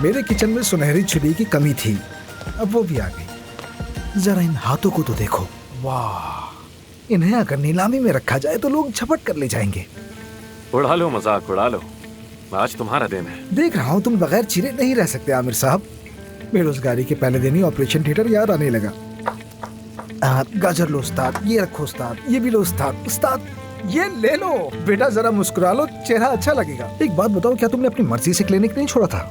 मेरे किचन में सुनहरी छुरी की कमी थी, अब वो भी आ गई। जरा इन हाथों को तो देखो, वाह! इन्हें अगर नीलामी में रखा जाए तो लोग झपट कर ले जाएंगे। उड़ा लो मजाक, उड़ा लो, आज तुम्हारा दिन है। देख रहा हूँ तुम बगैर चिरे नहीं रह सकते आमिर साहब। बेरोजगारी के पहले दिन ही ऑपरेशन थिएटर याद आने लगा। गाजर लो उस्ताद, ये रखो उस्ताद, ये भी लो उस्ताद। उस्ताद ये ले लो बेटा, जरा मुस्कुरा लो, चेहरा अच्छा लगेगा। एक बात बताओ, क्या तुमने अपनी मर्जी से क्लिनिक नहीं छोड़ा था?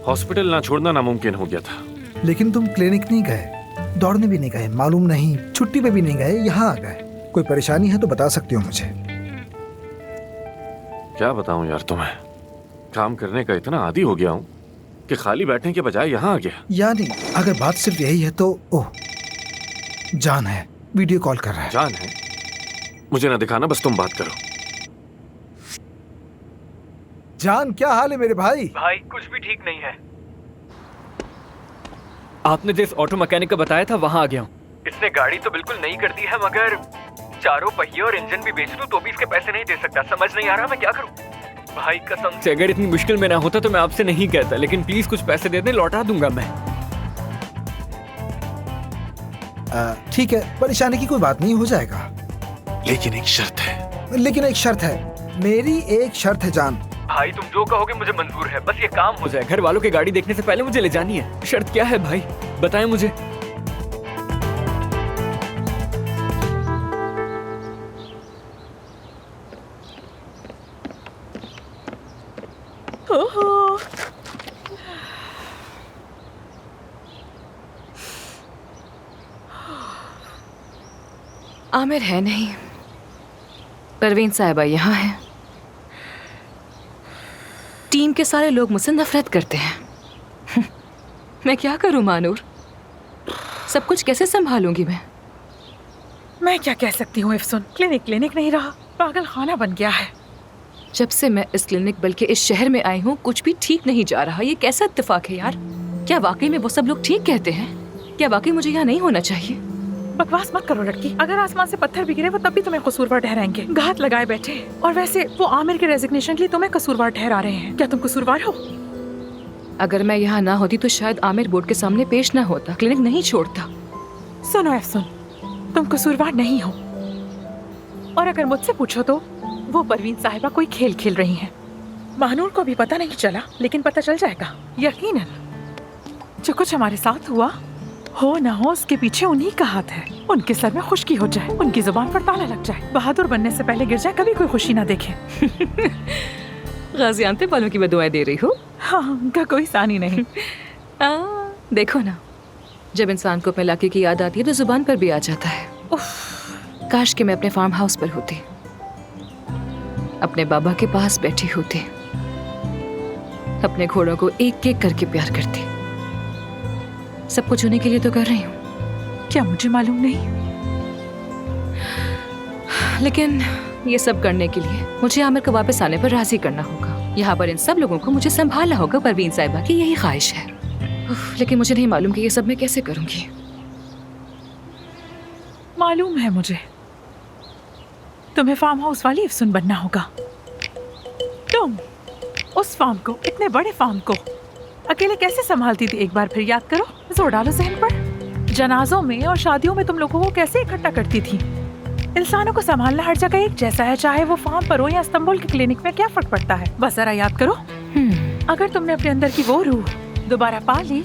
हॉस्पिटल ना छोड़ना नामुमकिन हो गया था। लेकिन तुम क्लिनिक नहीं गए, दौड़ने भी नहीं गए, मालूम नहीं छुट्टी पे भी नहीं गए, यहाँ आ गए। कोई परेशानी है तो बता सकती हो मुझे। क्या बताऊं यार तुम्हें, काम करने का इतना आदी हो गया हूँ कि खाली बैठने के बजाय यहाँ आ गया। यानी अगर बात सिर्फ यही है तो ओह, जान है, वीडियो कॉल कर रहा है। जान है? मुझे ना दिखाना, बस तुम बात करो। जान क्या हाल है मेरे भाई? भाई कुछ भी ठीक नहीं है। आपने जिस ऑटो मैकेनिक का बताया था वहां आ गया हूँ। इसने गाड़ी तो बिल्कुल नहीं कर दी है, मगर चारों पहिए और इंजन भी बेच दूं तो भी इसके पैसे नहीं दे सकता। समझ नहीं आ रहा मैं क्या करूं। भाई कसम से अगर इतनी मुश्किल में ना होता तो मैं आपसे नहीं कहता, लेकिन प्लीज कुछ पैसे दे दें, लौटा दूंगा मैं। ठीक है, परेशानी की कोई बात नहीं, हो जाएगा। लेकिन एक शर्त है। लेकिन एक शर्त है, मेरी एक शर्त है जान। भाई तुम जो कहोगे मुझे मंजूर है, बस ये काम हो जाए। घर वालों की गाड़ी देखने से पहले मुझे ले जानी है। शर्त क्या है भाई, बताएं मुझे। ओहो, आमिर है नहीं, परवीन साहिबा यहाँ है। टीम के सारे लोग मुझसे नफरत करते हैं। मैं क्या करूं मानूर, सब कुछ कैसे संभालूंगी मैं क्या कह सकती हूँ इफ्सुन, क्लिनिक नहीं रहा, पागल खाना बन गया है। जब से मैं इस क्लिनिक बल्कि इस शहर में आई हूँ कुछ भी ठीक नहीं जा रहा। ये कैसा इत्तेफाक है यार? क्या वाकई में वो सब लोग ठीक कहते हैं? क्या वाकई मुझे यहाँ नहीं होना चाहिए? बकवास मत करो लड़की, अगर आसमान से पत्थर भी गिरे वो तब भी तुम्हें कसूरवार ठहराएंगे। घात लगाए बैठे। और वैसे वो आमिर के रेजिग्नेशन के लिए तुम्हें कसूरवार ठहरा रहे हैं। क्या तुम कसूरवार हो? अगर मैं यहाँ ना होती तो शायद आमिर बोर्ड के सामने पेश ना होता, क्लिनिक नहीं छोड़ता। सुनो एफसुन, तुम कसूरवार नहीं हो। और अगर मुझसे पूछो तो वो परवीन साहिबा कोई खेल खेल रही हैं। महानूर को भी पता नहीं चला, लेकिन पता चल जाएगा यकीनन। जो कुछ हमारे साथ हुआ हो ना हो, उसके पीछे उन्हीं का हाथ है। उनके सर में खुश्की हो जाए, उनकी जुबान पर ताला लग जाए, बहादुर बनने से पहले गिर जाए, कभी कोई खुशी ना देखे। गाजियानते वालों की बदुआएं दे रही हो? हाँ, उनका कोई सानी नहीं। देखो ना, जब इंसान को अपने इलाके की याद आती है तो जुबान पर भी आ जाता है। काश कि मैं अपने फार्म हाउस पर होती, अपने बाबा के पास बैठी होती, अपने घोड़ों को एक एक करके प्यार करती। सब कुछ उन्हीं के लिए तो कर रही हूँ। क्या मुझे मालूम नहीं? लेकिन ये सब करने के लिए मुझे आमिर को वापस आने पर राजी करना होगा। यहाँ पर इन सब लोगों को मुझे संभालना होगा। परवीन साहिबा की यही ख्वाहिश है। लेकिन मुझे नहीं मालूम कि ये सब मैं कैसे करूंगी। मालूम है मुझे, तुम्हें फार्म हाउस वाली इफ्सुन बनना होगा। तुम उस फार्म को, इतने बड़े फार्म को अकेले कैसे संभालती थी? एक बार फिर याद करो, जोर डालो जहन पर। जनाजों में और शादियों में तुम लोगों को कैसे इकट्ठा करती थी? इंसानों को संभालना हर जगह एक जैसा है, चाहे वो फार्म पर हो या इस्तांबुल के क्लिनिक में, क्या फर्क पड़ता है? बस जरा याद करो। अगर तुमने अपने अंदर की वो रूह दोबारा पा ली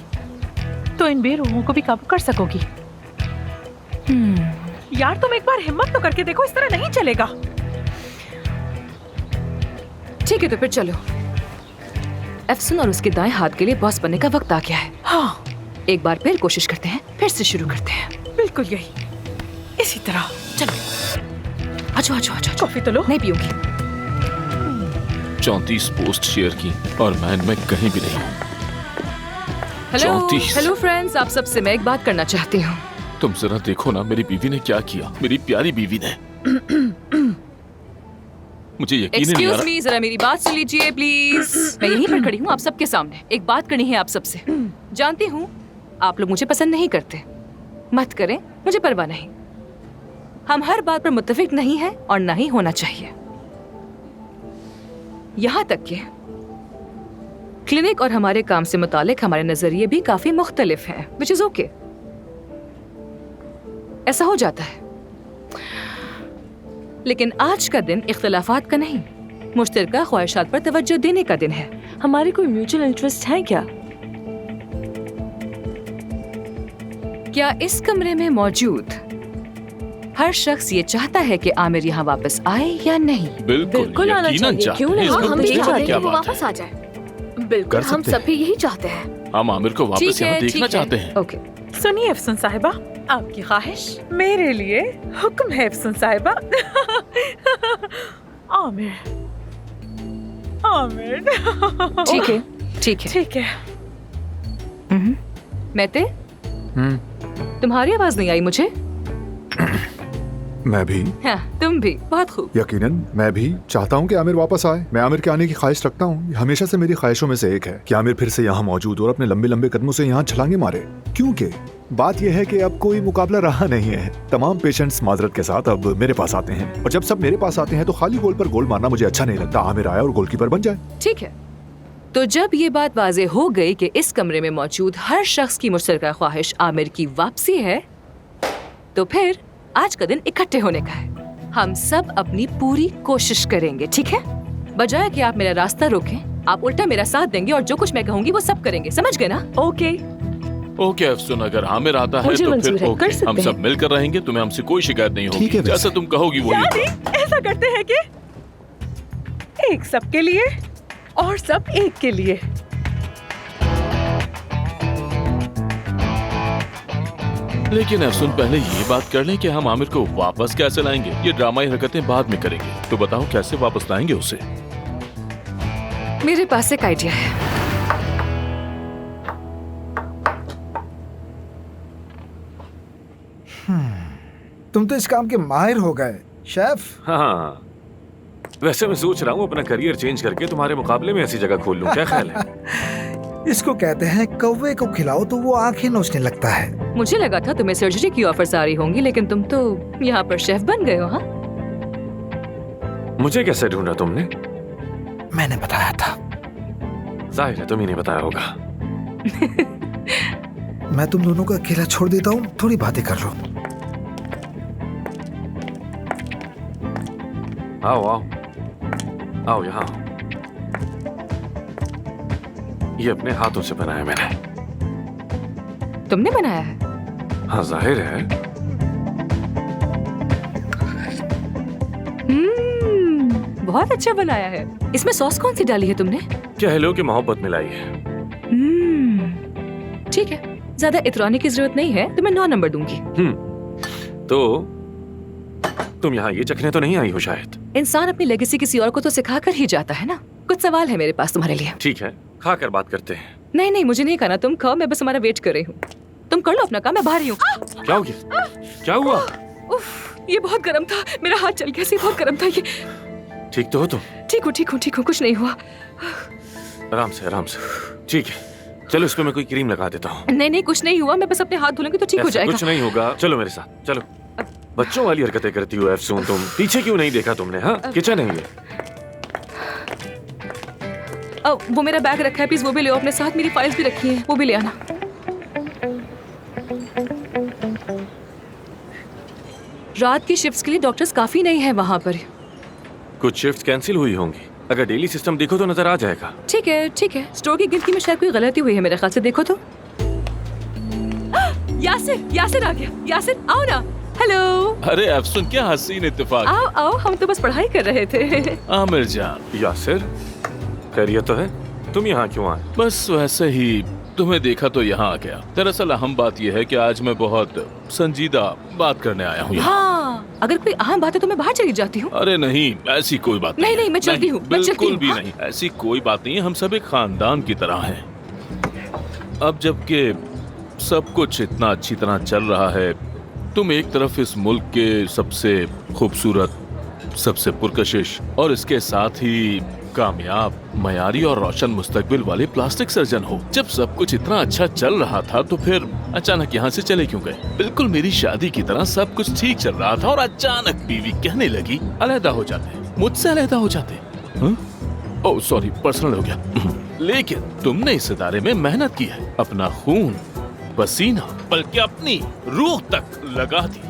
तो इन बेरूहों को भी काबू कर सकोगी। यार तुम एक बार हिम्मत तो करके देखो, इस तरह नहीं चलेगा। ठीक है तो फिर चलो। एफसन और उसके दाएं हाथ के लिए बॉस बनने का वक्त आ गया है। हाँ, एक बार फिर कोशिश करते हैं, फिर से शुरू करते हैं। बिल्कुल यही, इसी तरह। चलो आजो आजो आजो। कॉफी तो लो। नहीं पीऊंगी। 34 पोस्ट शेयर की और मैं कहीं भी नहीं हूँ। हेलो फ्रेंड्स, आप सबसे मैं एक बात करना चाहती हूँ। तुम जरा देखो ना, मेरी बीवी ने क्या किया, मेरी प्यारी बीवी ने। मुझे यकीन नहीं आ एक्सक्यूज रहा। मी, जरा मेरी बात सुन लीजिए प्लीज। मैं यहीं पर खड़ी हूँ आप सबके सामने, एक बात करनी है आप सबसे। जानती हूँ आप लोग मुझे पसंद नहीं करते, मत करें, मुझे परवाह नहीं। हम हर बात पर मुत्तफिक नहीं है और ना ही होना चाहिए। यहाँ तक कि क्लिनिक और हमारे काम से मुतालिक हमारे नजरिए भी काफी मुख्तलिफ हैं, विच इज ओके। ऐसा हो जाता है, लेकिन आज का दिन इख्तिलाफात का नहीं, मुश्तरका ख्वाहिशात पर तवज्जो देने का दिन है। हमारे कोई म्यूचुअल इंटरेस्ट है क्या? क्या इस कमरे में मौजूद हर शख्स ये चाहता है कि आमिर यहाँ वापस आए या नहीं? बिल्कुल आना चाहिए, क्यों नहीं? हाँ, हम यही भी चाहते चाहते हैं हैं। वो वापस आ जाए। बिल्कुल, हम सब भी यही चाहते हैं। हम आमिर को वापस ठीक यहाँ है, देखना ठीक है। चाहते हैं। ओके। सुनिए अफसून साहिबा, आपकी ख्वाहिश मेरे लिए हुक्म है अफसून साहिबा। आमिर, आमिर। ठीक है, ठीक है। ठीक है। मैते, तुम्हारी आवाज नहीं आई मुझे। मैं भी, हाँ, तुम भी। बहुत खूब। यकीनन मैं भी चाहता हूँ कि आमिर वापस आए। मैं आमिर के आने की ख्वाहिश रखता हूँ। हमेशा से मेरी ख्वाहिशों में से एक है कि आमिर फिर से यहाँ मौजूद और अपने लंबे लंबे कदमों से यहाँ छलांगे मारे। क्योंकि बात यह है कि अब कोई मुकाबला रहा नहीं है। तमाम पेशेंट्स माजरत के साथ अब मेरे पास आते हैं, और जब सब मेरे पास आते हैं तो खाली गोल पर गोल मारना मुझे अच्छा नहीं लगता। आमिर आए और गोलकीपर बन जाए। ठीक है, तो जब ये बात वाजे हो गई कि इस कमरे में मौजूद हर शख्स की मुश्तरका ख्वाहिश आमिर की वापसी है, तो फिर आज का दिन इकट्ठे होने का है। हम सब अपनी पूरी कोशिश करेंगे, ठीक है? बजाय कि आप मेरा रास्ता रोकें, आप उल्टा मेरा साथ देंगे और जो कुछ मैं कहूंगी वो सब करेंगे। समझ गए ना? ओके। ओके अफसून, अगर आमिर आता है मुझे तो मंजूर फिर है, ओके, कर सकते हम सब हैं। मिलकर रहेंगे। तुम्हें हमसे कोई शिकायत नहीं ठीक होगी। है, जैसा तुम कहोगी वही यानी होगा। ऐसा करते हैं कि एक सबके लिए और सब एक के लिए। लेकिन अफसून, पहले ये बात कर लें कि हम आमिर को वापस कैसे लाएंगे। ये ड्रामाई हरकतें बाद में करेंगे। तो बताओ कैसे वापस लाएंगे उसे? मेरे पास एक आइडिया है। तुम तो इस काम के माहिर हो गए शेफ। हाँ, वैसे मैं सोच रहा हूँ अपना करियर चेंज करके तुम्हारे मुकाबले में ऐसी जगह खोल लूँ। क्या ख्याल है? इसको कहते हैं कौवे को खिलाओ तो वो आंखें नोचने लगता है। मुझे लगा था तुम्हें सर्जरी की ऑफर्स आ रही होंगी, लेकिन तुम तो यहाँ पर शेफ बन गए हो। हाँ, मुझे कैसे ढूंढा तुमने? मैंने बताया था। जाहिर है तुम ही नहीं बताया होगा। मैं तुम दोनों को अकेला छोड़ देता हूँ, थोड़ी बातें कर लो। आओ आओ आओ, यहाँ आओ। ये अपने हाथों से बनाया मैंने। तुमने बनाया है? हाँ, जाहिर है। बहुत अच्छा बनाया है। इसमें सॉस कौन सी डाली है तुमने? कह लो कि मोहब्बत मिलाई है। ठीक है, ज्यादा इतराने की जरूरत नहीं है, तो मैं 9 नंबर दूंगी। तो तुम यहाँ ये चखने तो नहीं आई हो शायद? इंसान अपनी लेगेसी किसी और को तो सिखा कर ही जाता है ना। कुछ सवाल है मेरे पास तुम्हारे लिए। ठीक है, खा कर बात करते हैं। नहीं नहीं, मुझे नहीं खाना, तुम खाओ, मैं बस हमारा वेट कर रही हूँ। तुम कर लो अपना काम, मैं बाहर ही हूँ। क्या हो गया? क्या हुआ? उफ, ये बहुत गर्म था, मेरा हाथ चल गया, से बहुत गर्म था ये। ठीक तो हो तुम? ठीक हूँ, ठीक हूँ, ठीक हूँ, कुछ नहीं हुआ। आराम से आराम से। ठीक है, चलो इस पे मैं कोई क्रीम लगा देता हूँ। नहीं नहीं, कुछ नहीं हुआ, मैं बस अपने हाथ धुलूंगी तो ठीक हो ऐसा जाएगा। कुछ नहीं होगा, चलो मेरे साथ चलो। बच्चों वाली हरकतें करती हो अफसून तुम। पीछे क्यों नहीं देखा तुमने? हाँ, किचन है ये। वो मेरा बैग रखा है, प्लीज वो भी ले आओ अपने साथ। मेरी फाइल्स भी रखी हैं, वो भी ले आना। रात की शिफ्ट्स के लिए डॉक्टर्स काफी नहीं है वहाँ पर। कुछ शिफ्ट कैंसिल हुई होंगी। अगर डेली सिस्टम देखो तो नजर आ जाएगा। ठीक है ठीक है, स्टोर की गिनती में शायद कोई गलती हुई है मेरे ख्याल से, देखो तो। यासिर, यासिर आ गया। यासिर आओ ना। हेलो। अरे अफसून, क्या हसीन इत्तेफाक। आओ आओ, हम तो बस पढ़ाई कर रहे थे। आमिर जान। यासिर, खैरियत तो है? तुम यहाँ क्यों आए? बस वैसे ही तुम्हें देखा तो यहाँ आ गया। दरअसल अहम बात यह है कि आज मैं बहुत संजीदा बात करने आया हूँ यहाँ। हाँ, अगर कोई अहम बात है तो मैं बाहर चली जाती हूँ। अरे नहीं, ऐसी कोई बात नहीं, नहीं, मैं चलती हूँ, मैं चलती बिल्कुल हूँ, भी हाँ? नहीं, ऐसी कोई बात नहीं है। हम सब एक खानदान की तरह हैं। अब जबकि सब कुछ इतना अच्छी तरह चल रहा है, तुम एक तरफ इस मुल्क के सबसे खूबसूरत, सबसे पुरकशिश और इसके साथ ही कामयाब, मयारी और रोशन मुस्तकबिल वाले प्लास्टिक सर्जन हो। जब सब कुछ इतना अच्छा चल रहा था तो फिर अचानक यहाँ से चले क्यों गए? बिल्कुल मेरी शादी की तरह सब कुछ ठीक चल रहा था और अचानक बीवी कहने लगी अलहदा हो जाते, मुझसे अलहदा हो जाते। ओह सॉरी, पर्सनल हो गया। लेकिन तुमने इस इदारे में मेहनत की है, अपना खून पसीना बल्कि अपनी रूह तक लगा दी,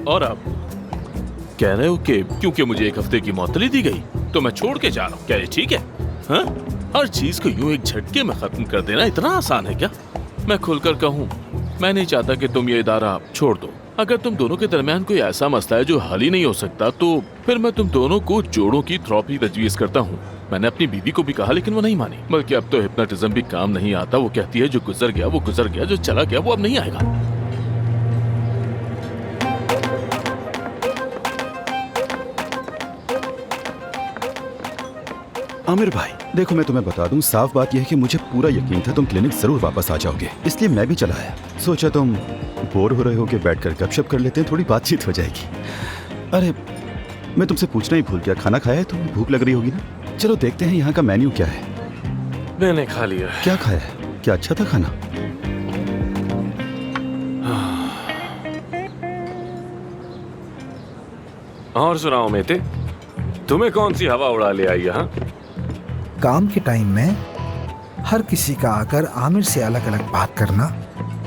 और अब कह रहे हो कि क्योंकि मुझे 1 हफ्ते की मौतली दी गई तो मैं छोड़ के जा रहा हूँ। क्या ये ठीक है? हाँ? हर चीज को यूं एक झटके में खत्म कर देना इतना आसान है क्या? मैं खुलकर कहूँ, मैं नहीं चाहता कि तुम ये इदारा छोड़ दो। अगर तुम दोनों के दरमियान कोई ऐसा मसला है जो हल ही नहीं हो सकता, तो फिर मैं तुम दोनों को जोड़ों की थेरेपी तजवीज करता हूँ। मैंने अपनी बीवी को भी कहा लेकिन वो नहीं मानी। बल्कि अब तो हिप्नोटिज्म भी काम नहीं आता। वो कहती है जो गुजर गया वो गुजर गया, जो चला गया वो अब नहीं आएगा। आमिर भाई देखो, मैं तुम्हें बता दूं, साफ बात यह है कि मुझे पूरा यकीन था तुम क्लिनिक जरूर वापस आ जाओगे, इसलिए मैं भी चला आया। सोचा तुम बोर हो रहे हो कि बैठकर गपशप कर लेते हैं, थोड़ी बातचीत हो जाएगी। अरे मैं तुमसे पूछना ही भूल गया, खाना खाया है? तुम्हें भूख लग रही होगी ना? चलो देखते हैं यहाँ का मेन्यू क्या है। मैंने खा लिया। क्या खाया है? क्या अच्छा था खाना? और सुनाओ मेते, तुम्हें कौन सी हवा उड़ा ले आई यहाँ? काम के टाइम में हर किसी का आकर आमिर से अलग अलग बात करना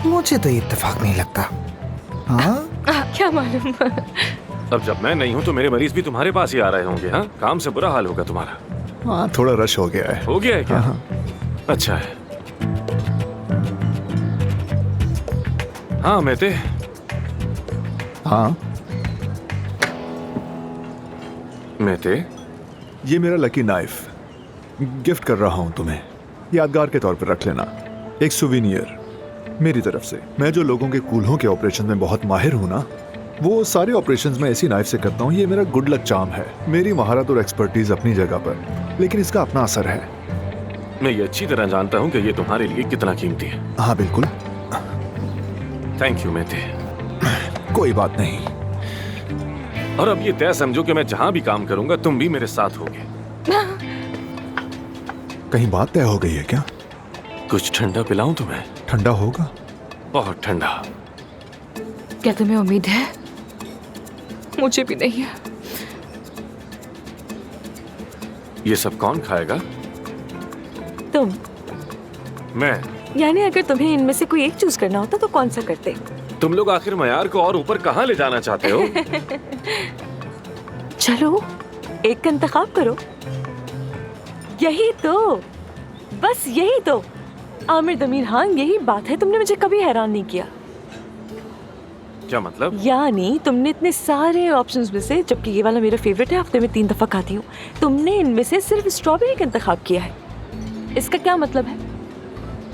मुझे तो इत्तेफाक नहीं लगता। हाँ क्या मालूम। अब जब मैं नहीं हूँ तो मेरे मरीज भी तुम्हारे पास ही आ रहे होंगे। हाँ, काम से बुरा हाल होगा तुम्हारा। हाँ, थोड़ा रश हो गया है। हो गया है क्या? हाँ। अच्छा है। हाँ मेते। हाँ मेते, ये मेरा लकी नाइफ गिफ्ट कर रहा हूं तुम्हें, यादगार के तौर पर रख लेना। एक सुवीनियर मेरी तरफ से। मैं जो लोगों के कूल्हों के ऑपरेशन में बहुत माहिर हूं ना, वो सारे ऑपरेशंस में ऐसी नाइफ से करता हूं। ये मेरा गुड लक चार्म है। मेरी महारत और एक्सपर्टीज अपनी जगह पर, लेकिन इसका अपना असर है। मैं ये अच्छी तरह जानता हूँ कि ये तुम्हारे लिए कितना कीमती है। हाँ बिल्कुल। थैंक यू मेते। कोई बात नहीं। और अब ये तय समझो कि मैं जहाँ भी काम करूंगा तुम भी मेरे साथ होगे। कहीं बात तय हो गई है क्या? कुछ ठंडा पिलाऊं तुम्हें? ठंडा होगा? बहुत ठंडा। क्या तुम्हें उम्मीद है? मुझे भी नहीं है। ये सब कौन खाएगा? तुम। मैं? यानी अगर तुम्हें इनमें से कोई एक चूज करना होता तो कौन सा करते? तुम लोग आखिर मयार को और ऊपर कहाँ ले जाना चाहते हो? चलो एक का इंतखाब करो। यही तो, बस यही तो। आमिर दमीर, हाँ यही बात है। तुमने मुझे कभी हैरान नहीं किया। क्या मतलब? यानी तुमने इतने सारे ऑप्शंस में से, जबकि ये वाला मेरा फेवरेट है, हफ्ते में 3 दफा खाती हूँ, तुमने इनमें से सिर्फ स्ट्रॉबेरी का इंतखाब किया है। इसका क्या मतलब है?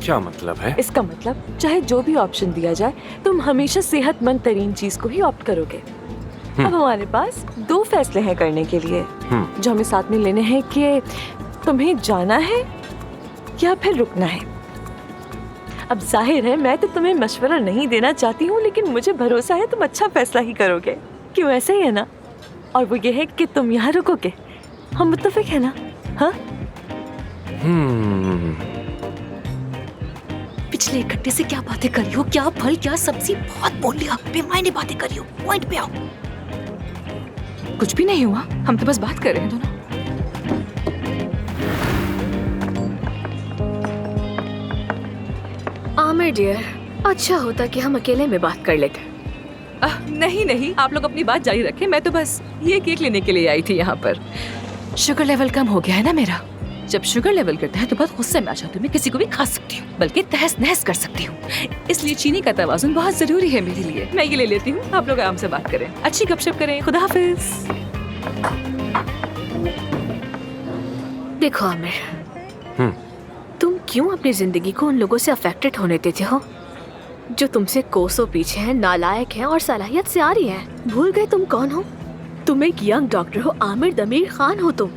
क्या मतलब है? इसका मतलब चाहे जो भी ऑप्शन दिया जाए तुम हमेशा सेहतमंद तरीन चीज को ही ऑप्ट करोगे। अब हमारे पास 2 फैसले हैं करने के लिए जो हमें साथ में लेने हैं कि तुम्हें जाना है या फिर रुकना है। अब जाहिर है मैं तो तुम्हें मशवरा नहीं देना चाहती हूँ, लेकिन मुझे भरोसा है तुम अच्छा फैसला ही करोगे। क्यों, ऐसा ही है ना? और वो ये है कि तुम यहाँ रुकोगे। हम मुत्तफिक है ना? हाँ। पिछले 1 घंटे से क्या बातें कर रही हो? क्या फल क्या सब्जी, बहुत बोल लिया। बेमायने बातें कर रही हो, पॉइंट पे आओ। कुछ भी नहीं हुआ, हम तो बस बात कर रहे हैं दोनों। आमिर डियर, अच्छा होता कि हम अकेले में बात कर लेते। नहीं नहीं, आप लोग अपनी बात जारी रखें। मैं तो बस ये केक लेने के लिए आई थी यहाँ पर। शुगर लेवल कम हो गया है ना मेरा। जब शुगर लेवल करता है तो बहुत गुस्से में आ जाती हूँ। मैं किसी को भी खा सकती हूँ, बल्कि तहस नहस कर सकती हूँ। इसलिए चीनी का तवाज़ुन बहुत जरूरी है मेरे लिए। मैं ये ले लेती हूँ, आप लोग आराम से बात करें, अच्छी गपशप करें। खुदा हाफिज। देखो आमिर, तुम क्यों अपनी जिंदगी को उन लोगों से अफेक्टेड होने देते हो जो तुमसे कोसों पीछे हैं, नालायक हैं और सलाहियत से आ रही हैं? भूल गए तुम कौन हो? तुम एक यंग डॉक्टर हो, आमिर दमीर खान हो तुम।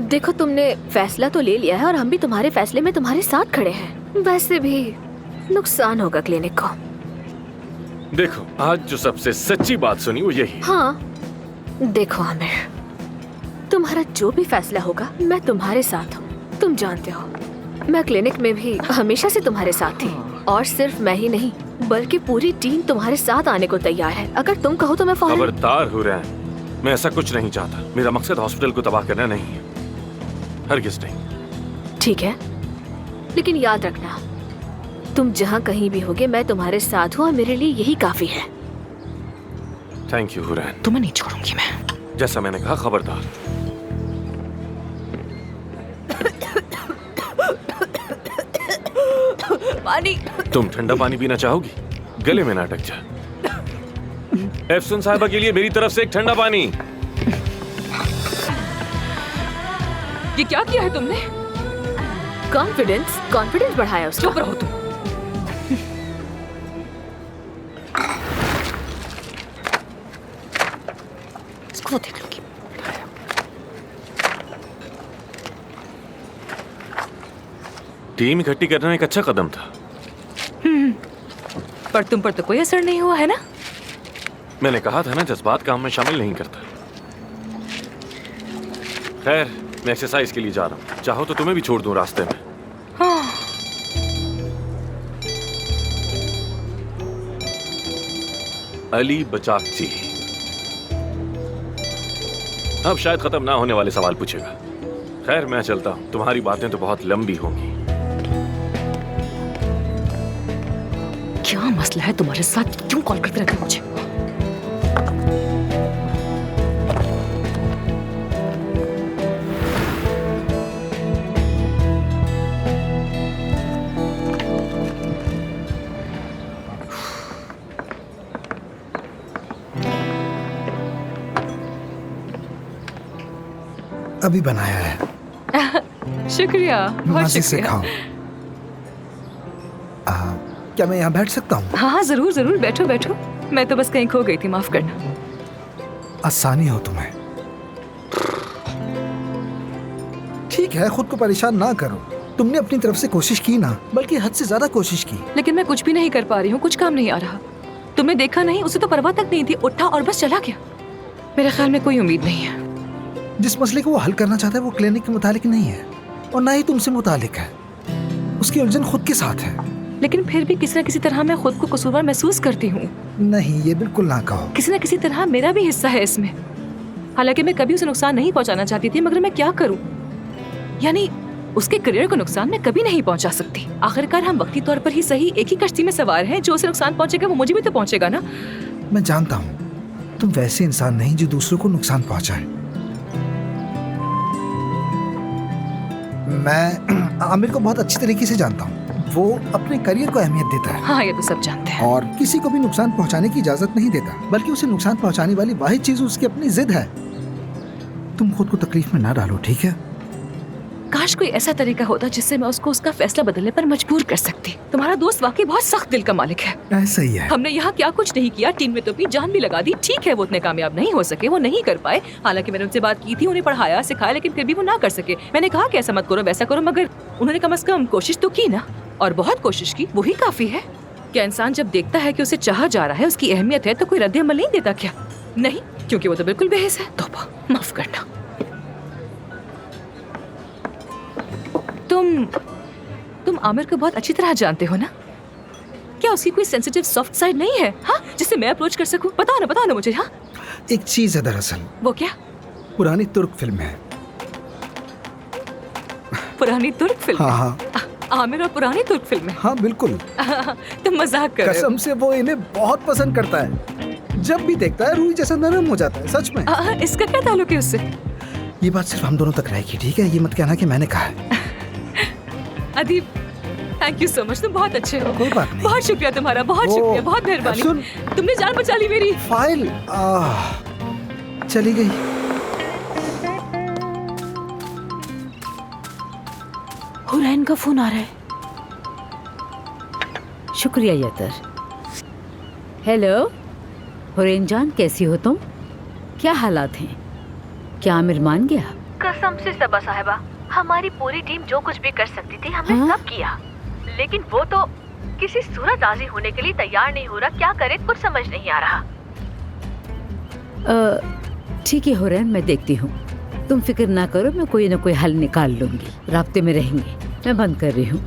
देखो तुमने फैसला तो ले लिया है और हम भी तुम्हारे फैसले में तुम्हारे साथ खड़े हैं। वैसे भी नुकसान होगा क्लिनिक को। देखो, आज जो सबसे सच्ची बात सुनी वो यही। हाँ देखो आमिर, तुम्हारा जो भी फैसला होगा मैं तुम्हारे साथ हूँ। तुम जानते हो मैं क्लिनिक में भी हमेशा से तुम्हारे साथ थी, और सिर्फ मैं ही नहीं बल्कि पूरी टीम तुम्हारे साथ आने को तैयार है। अगर तुम कहो तो मैं फौरन। खबरदार हो रहे हैं, मैं ऐसा कुछ नहीं चाहता। मेरा मकसद हॉस्पिटल को तबाह करना नहीं है। हरगिज़ नहीं। ठीक है, लेकिन याद रखना, तुम जहाँ कहीं भी होगे मैं तुम्हारे साथ हूँ और मेरे लिए यही काफी है। Thank you Hurain. तुम्हें नहीं छोड़ूंगी मैं। जैसा मैंने कहा, खबरदार। पानी। तुम ठंडा पानी पीना चाहोगी? गले में ना अटक जा। एफसुन साहिबा के लिए मेरी तरफ से एक ठंडा पानी। ये क्या किया है तुमने? कॉन्फिडेंस बढ़ाया उसका। चुप रहो तुम। इसको देख लूंगी। टीम इकट्ठी करना एक अच्छा कदम था। पर तुम पर तो कोई असर नहीं हुआ है ना? मैंने कहा था ना, जज्बात काम में शामिल नहीं करता। खैर, मैं एक्सरसाइज के लिए जा रहा हूँ। चाहो तो तुम्हें भी छोड़ दूं रास्ते में। अली बचाकची अब शायद खत्म ना होने वाले सवाल पूछेगा। खैर, मैं चलता हूँ, तुम्हारी बातें तो बहुत लंबी होंगी। क्या मसला है तुम्हारे साथ? क्यों कॉल करते रहते हो मुझे? अभी बनाया है। शुक्रिया, बहुत मजे से शुक्रिया। खाओ। क्या मैं यहाँ बैठ सकता हूँ? हाँ हाँ, जरूर जरूर, बैठो बैठो। मैं तो बस कहीं खो गई थी, माफ करना। आसानी हो तुम्हें। ठीक है, खुद को परेशान ना करो। तुमने अपनी तरफ से कोशिश की ना, बल्कि हद से ज्यादा कोशिश की। लेकिन मैं कुछ भी नहीं कर पा रही हूँ, कुछ काम नहीं आ रहा। तुमने देखा नहीं, उसे तो परवाह तक नहीं थी, उठा और बस चला गया। मेरे ख्याल में कोई उम्मीद नहीं है। जिस मसले को वो हल करना चाहता है वो क्लिनिक के मुतालिक नहीं है और ना ही तुमसे मुतालिक है। उसकी उलझन खुद के साथ है। लेकिन फिर भी किसी न किसी तरह मैं खुद को कसूरवार महसूस करती हूँ। नहीं, ये बिल्कुल ना कहो। किसी न किसी तरह मेरा भी हिस्सा है इसमें। हालांकि मैं कभी उसे नुकसान नहीं पहुंचाना चाहती थी, मगर मैं क्या करूं? यानी उसके करियर को नुकसान मैं कभी नहीं पहुंचा सकती। आखिरकार हम वक्ती तौर पर ही सही एक ही कश्ती में सवार हैं। जो उसे नुकसान पहुंचेगा वो मुझे भी तो पहुंचेगा ना। मैं जानता हूँ तुम वैसे इंसान नहीं जो दूसरों को नुकसान पहुंचाए। मैं आमिर को बहुत अच्छी तरीके से जानता हूँ। वो अपने करियर को अहमियत देता है। हाँ, ये तो सब जानते हैं। और किसी को भी नुकसान पहुंचाने की इजाजत नहीं देता, बल्कि उसे नुकसान पहुंचाने वाली वाहिद चीज उसकी अपनी जिद है। तुम खुद को तकलीफ में ना डालो, ठीक है? काश कोई ऐसा तरीका होता जिससे मैं उसको उसका फैसला बदलने पर मजबूर कर सकती। तुम्हारा दोस्त वाकई बहुत सख्त दिल का मालिक है। ऐसा ही है। हमने यहाँ क्या कुछ नहीं किया, टीम में तो अपनी जान भी लगा दी। ठीक है, वो उतने कामयाब नहीं हो सके, वो नहीं कर पाए। हालांकि मैंने उनसे बात की थी, उन्हें पढ़ाया सिखाया, लेकिन फिर भी वो ना कर सके। मैंने कहा कि ऐसा मत करो, वैसा करो, मगर उन्होंने कम से कम कोशिश तो की ना, और बहुत कोशिश की। वही काफी है। क्या इंसान जब देखता है कि उसे चाहा जा रहा है, उसकी अहमियत है, तो कोई रद्द अमल नहीं देता क्या? नहीं, क्योंकि वो तो बिल्कुल बेहिस है। तौबा, माफ करना। तुम आमिर को बहुत अच्छी तरह जानते हो ना? क्या उसकी कोई सेंसिटिव सॉफ्ट साइड नहीं है? हाँ, जिसे मैं अप्रोच कर सकूं? बताओ ना मुझे। हाँ, एक चीज है दरअसल। वो क्या? पुरानी तुर्क फिल्म है। पुरानी तुर्क फिल्म? हाँ हाँ। आमिर और पुरानी तुर्क फिल्म है? हाँ बिल्कुल। तुम मजाक कर रहे हो। कसम से वो इन्हें बहुत पसंद करता है। जब भी देखता है रूही जैसा नरम हो जाता है। सच में। इसका क्या ताल्लुक है उससे? ये बात सिर्फ हम दोनों तक रहेगी, ठीक है? ये मत कहना कि मैंने कहा है। अदीब, थैंक यू सो मच, तुम बहुत अच्छे हो। कोई बात नहीं। बहुत शुक्रिया तुम्हारा, बहुत शुक्रिया, बहुत मेहरबानी। तुमने जान बचा ली मेरी। फाइल चली गई। हुरैन का फोन आ रहा है। शुक्रिया यतर। हेलो हुरैन जान, कैसी हो तुम? क्या हालात हैं? क्या आमिर मान गया? कसम से सबा साहिबा, हमारी पूरी टीम जो कुछ भी कर सकती थी हमने सब किया, लेकिन वो तो किसी सूरत राजी होने के लिए तैयार नहीं हो रहा। क्या करे कुछ समझ नहीं आ रहा। ठीक है हुरैन, मैं देखती हूँ। तुम फिक्र ना करो, मैं कोई ना कोई हल निकाल लूंगी। राब्ते में रहेंगे। मैं बंद कर रही हूँ।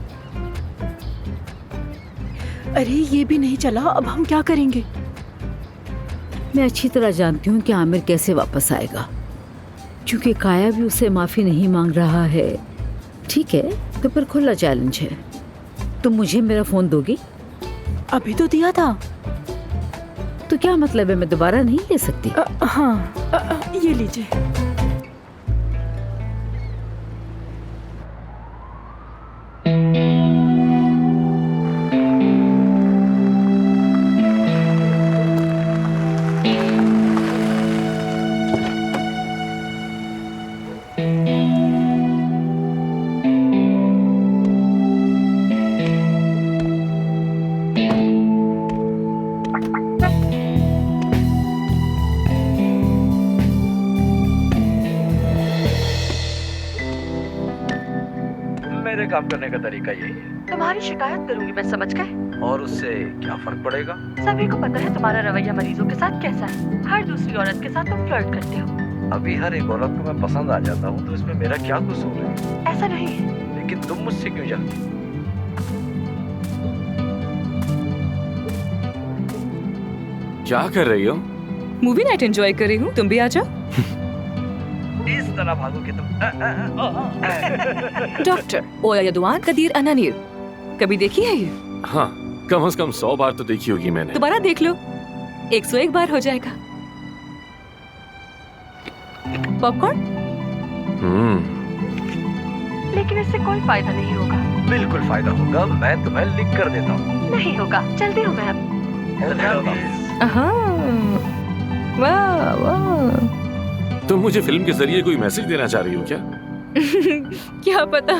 अरे ये भी नहीं चला, अब हम क्या करेंगे? मैं अच्छी तरह जानती हूँ कि आमिर कैसे वापस आएगा। क्योंकि काया भी उससे माफी नहीं मांग रहा है। ठीक है, तो फिर खुला चैलेंज है। तुम मुझे मेरा फोन दोगी? अभी तो दिया था। तो क्या मतलब है, मैं दोबारा नहीं ले सकती? हाँ, ये लीजिए। मेरे काम करने का तरीका यही है। तुम्हारी शिकायत करूंगी मैं, समझ गए? और उससे क्या फर्क पड़ेगा? सभी को पता है तुम्हारा रवैया मरीजों के साथ कैसा है। हर दूसरी औरत के साथ तुम फ्लर्ट करते हो। अभी हर एक औरत को मैं पसंद आ जाता हूँ, तो इसमें मेरा क्या कसूर है? ऐसा नहीं है। लेकिन तुम मुझसे क्यों जलती? क्या कर रही हो? मूवी नाइट एंजॉय कर रही हूँ, तुम भी आ जाओ। इस तरह भागोगे तुम। डॉक्टर ओया यदुआन कदीर अनानीर, कभी देखी है ये? हाँ, कम से कम 100 बार तो देखी होगी मैंने। दोबारा देख लो, 101 बार हो जाएगा। पॉपकॉर्न? लेकिन इससे कोई फायदा नहीं होगा। बिल्कुल फायदा होगा, मैं तुम्हें लिख कर देता हूँ। नहीं होगा, चलती हूँ मैं अब। वाह वाह। तुम मुझे फिल्म के जरिए कोई मैसेज देना चाह रही हो क्या? क्या पता,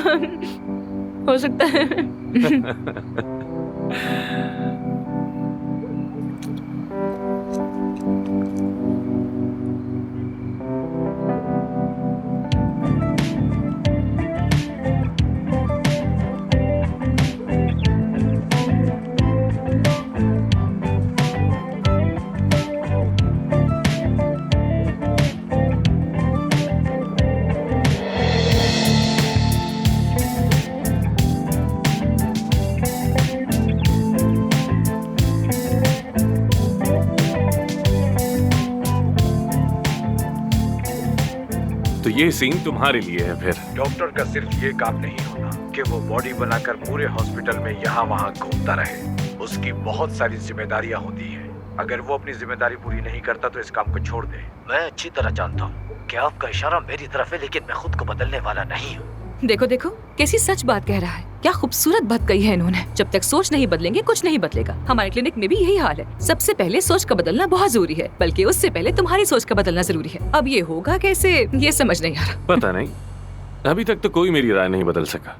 हो सकता है। तो ये सीन तुम्हारे लिए है फिर। डॉक्टर का सिर्फ ये काम नहीं होता कि वो बॉडी बनाकर पूरे हॉस्पिटल में यहाँ वहाँ घूमता रहे। उसकी बहुत सारी जिम्मेदारियाँ होती हैं। अगर वो अपनी जिम्मेदारी पूरी नहीं करता तो इस काम को छोड़ दे। मैं अच्छी तरह जानता हूँ कि आपका इशारा मेरी तरफ है, लेकिन मैं खुद को बदलने वाला नहीं हूँ। देखो देखो कैसी सच बात कह रहा है। क्या खूबसूरत बात कही है इन्होंने। जब तक सोच नहीं बदलेंगे कुछ नहीं बदलेगा। हमारे क्लिनिक में भी यही हाल है। सबसे पहले सोच का बदलना बहुत जरूरी है, बल्कि उससे पहले तुम्हारी सोच का बदलना जरूरी है। अब ये होगा कैसे, ये समझ नहीं आ रहा। पता नहीं, अभी तक तो कोई मेरी राय नहीं बदल सका।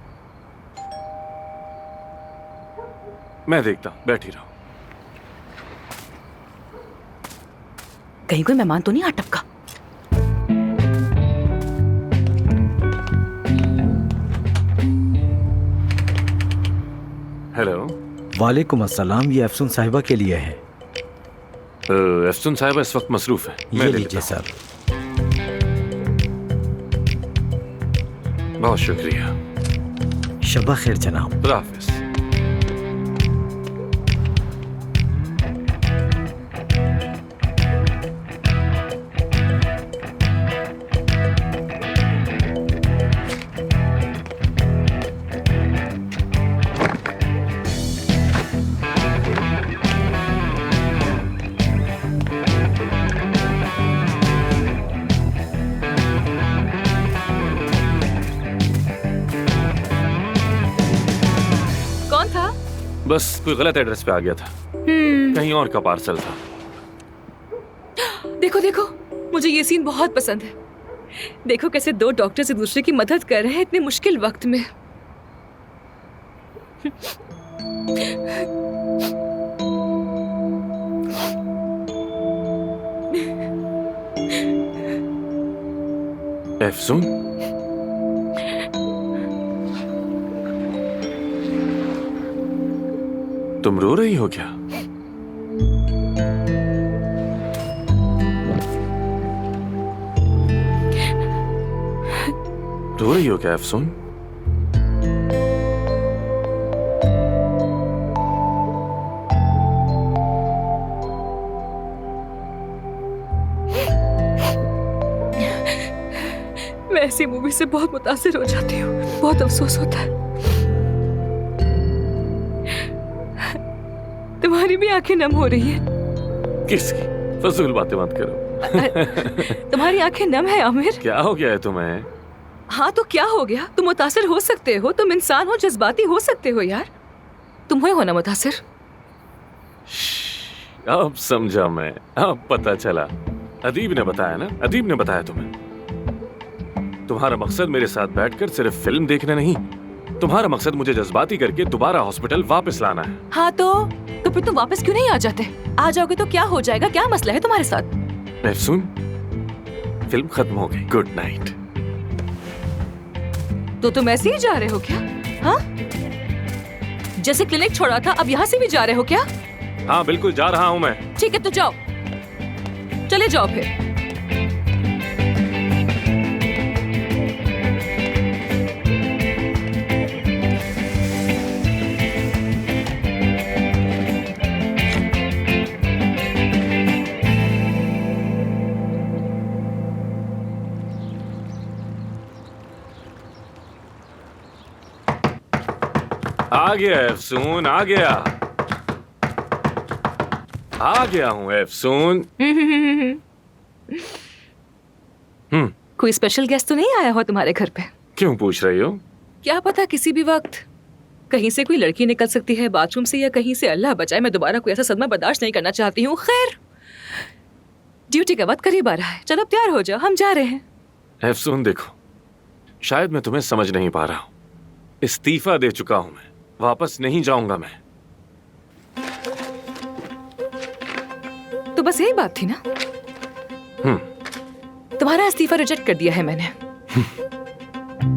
मैं देखता हूँ, बैठी रहो। कहीं कोई मेहमान तो नहीं आ टपका। हेलो। वालेकुम अस्सलाम, ये अफसून साहिबा के लिए है। अफसून साहिबा इस वक्त मसरूफ है। ये लीजिए साहब। बहुत शुक्रिया। शबा खैर जनाब। खुदा हाफिज। बस कोई गलत एड्रेस पे आ गया था। कहीं और का पार्सल था। देखो देखो, मुझे ये सीन बहुत पसंद है। देखो कैसे दो डॉक्टर्स एक दूसरे की मदद कर रहे हैं इतने मुश्किल वक्त में। अफसून, तुम रो रही हो क्या? रो रही हो क्या अफसून? मैं ऐसी मूवी से बहुत मुतासिर हो जाती हूँ, बहुत अफसोस होता है। तुम्हारी भी आंखें नम हो रही हैं। किसकी? फजूल बातें मत करो। तुम्हारी आंखें नम है आमिर। क्या हो गया है तुम्हें? हाँ तो क्या हो गया? तुम मुतासिर हो सकते हो, तुम इंसान हो, जज्बाती हो सकते हो यार। तुम हुए हो ना मुतासिर? अब समझा मैं, अब पता चला। अदीब ने बताया ना, अदीब ने बताया तुम्हें। तुम्हारा मकसद मेरे साथ बैठकर सिर्फ फिल्म देखना नहीं, तुम्हारा मकसद मुझे जज्बाती करके दोबारा हॉस्पिटल वापस लाना है। हाँ तो फिर तुम वापस क्यों नहीं आ जाते? आ जाओगे तो क्या हो जाएगा? क्या मसला है तुम्हारे साथ? सुन, फिल्म खत्म हो गई, गुड नाइट। तो तुम ऐसे ही जा रहे हो क्या? हाँ, जैसे क्लिनिक छोड़ा था अब यहाँ से भी जा रहे हो क्या? हाँ बिल्कुल जा रहा हूँ मैं। ठीक है तो जाओ, चले जाओ फिर। आ गया एफसून, आ गया हूँ एफसून। कोई स्पेशल गेस्ट तो नहीं आया हो तुम्हारे घर पे? क्यों पूछ रही हो? क्या पता किसी भी वक्त कहीं से कोई लड़की निकल सकती है, बाथरूम से या कहीं से। अल्लाह बचाए, मैं दोबारा कोई ऐसा सदमा बर्दाश्त नहीं करना चाहती हूँ। खैर, ड्यूटी का वक्त करीब आ रहा है, चलो तैयार हो जाओ, हम जा रहे हैं। एफसून देखो, शायद मैं तुम्हें समझ नहीं पा रहा हूँ। इस्तीफा दे चुका हूँ मैं, वापस नहीं जाऊंगा मैं। तो बस यही बात थी ना? तुम्हारा इस्तीफा रिजेक्ट कर दिया है मैंने।